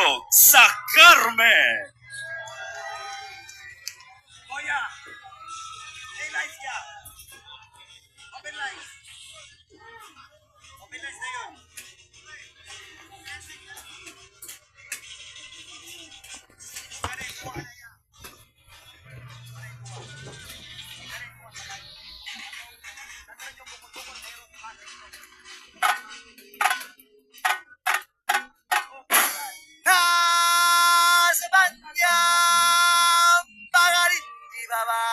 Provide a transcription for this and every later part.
Sinulog sa Carmen. Kuya, may lights ka. Open lights. Open lights na yun. Nasa banyang pangalit di baba.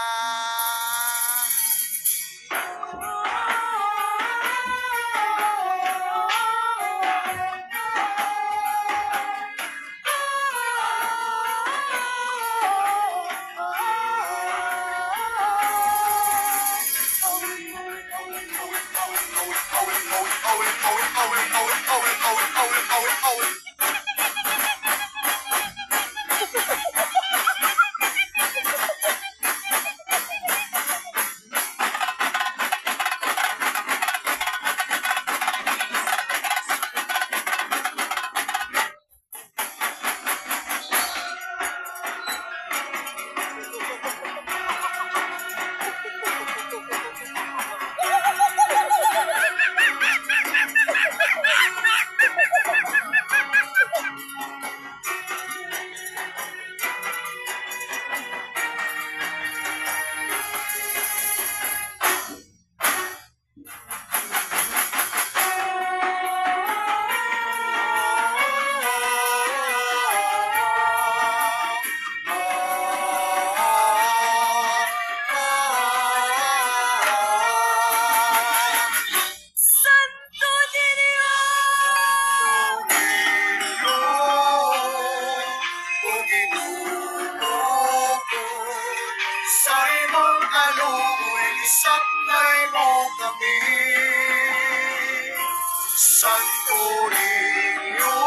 Santo Niño,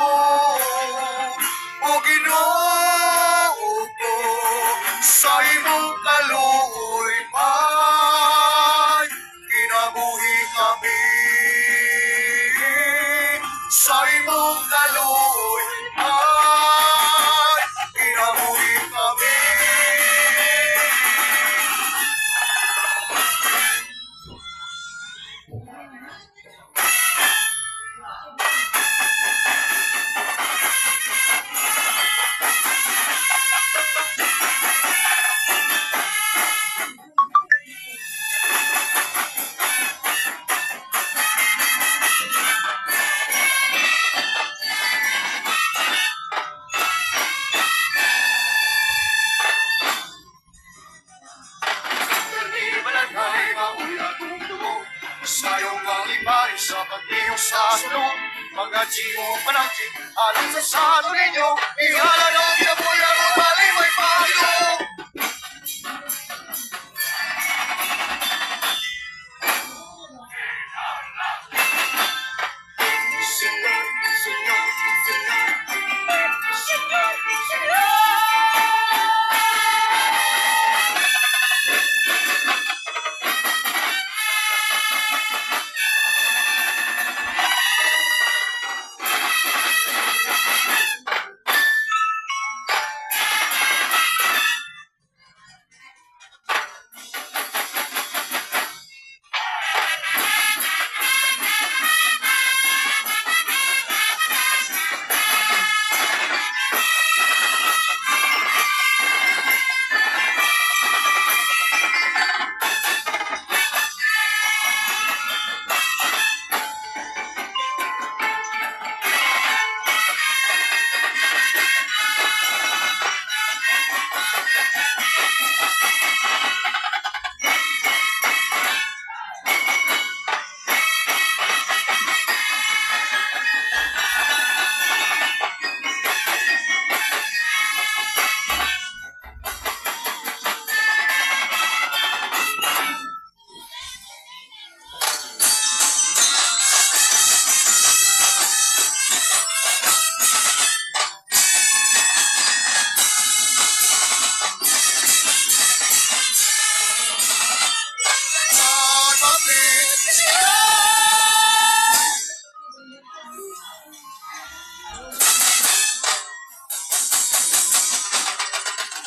o Ginoo ko, sa imong kaluoy man, kinabuhi kami. Sa imong kaluoy man, kinabuhi kami. Sayong kalibay sa pagtiyong sa sulong mga chimo panangkin alam sa sato ninyo ihala ng kinabuhi ang umaling may payo. Senyor, Senyor, Senyor, Senyor, Senyor.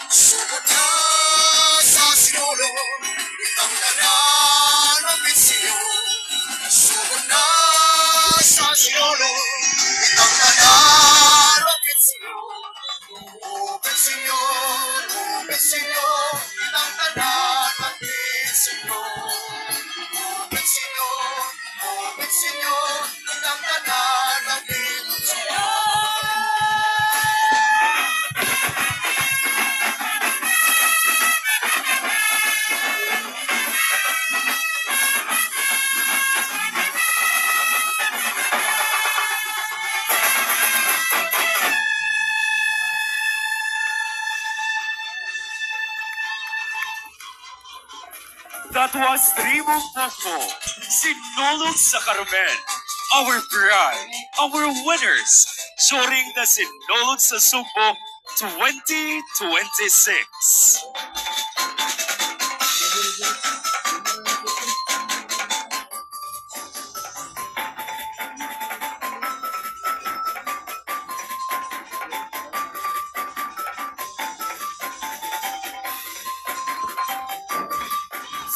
Sugod na sa Sinulog, itang tanan ng bitsyon. Sugod na sa Sinulog, itang tanan ng bitsyon. O bitsyon, itang tanan ng bitsyon. O bitsyon, itang tanan ng bitsyon. That was Tribu Sinulog sa Carmen. Our pride, our winners, during the Sinulog sa Sugbo 2026.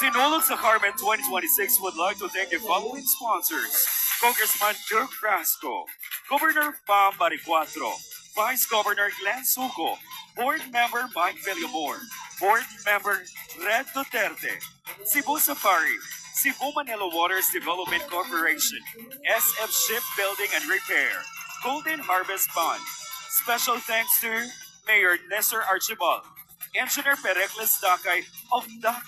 Sinulog sa Carmen 2026 would like to thank the following sponsors: Congressman Dirk Frasco, Governor Pam Baricuatro, Vice Governor Glenn Suco, Board Member Mike Villamor, Board Member Red Duterte, Cebu Safari, Cebu Manila Waters Development Corporation, SF Shipbuilding and Repair, Golden Harvest Fund. Special thanks to Mayor Nestor Archibald, Engineer Pericles Dakay of Dakay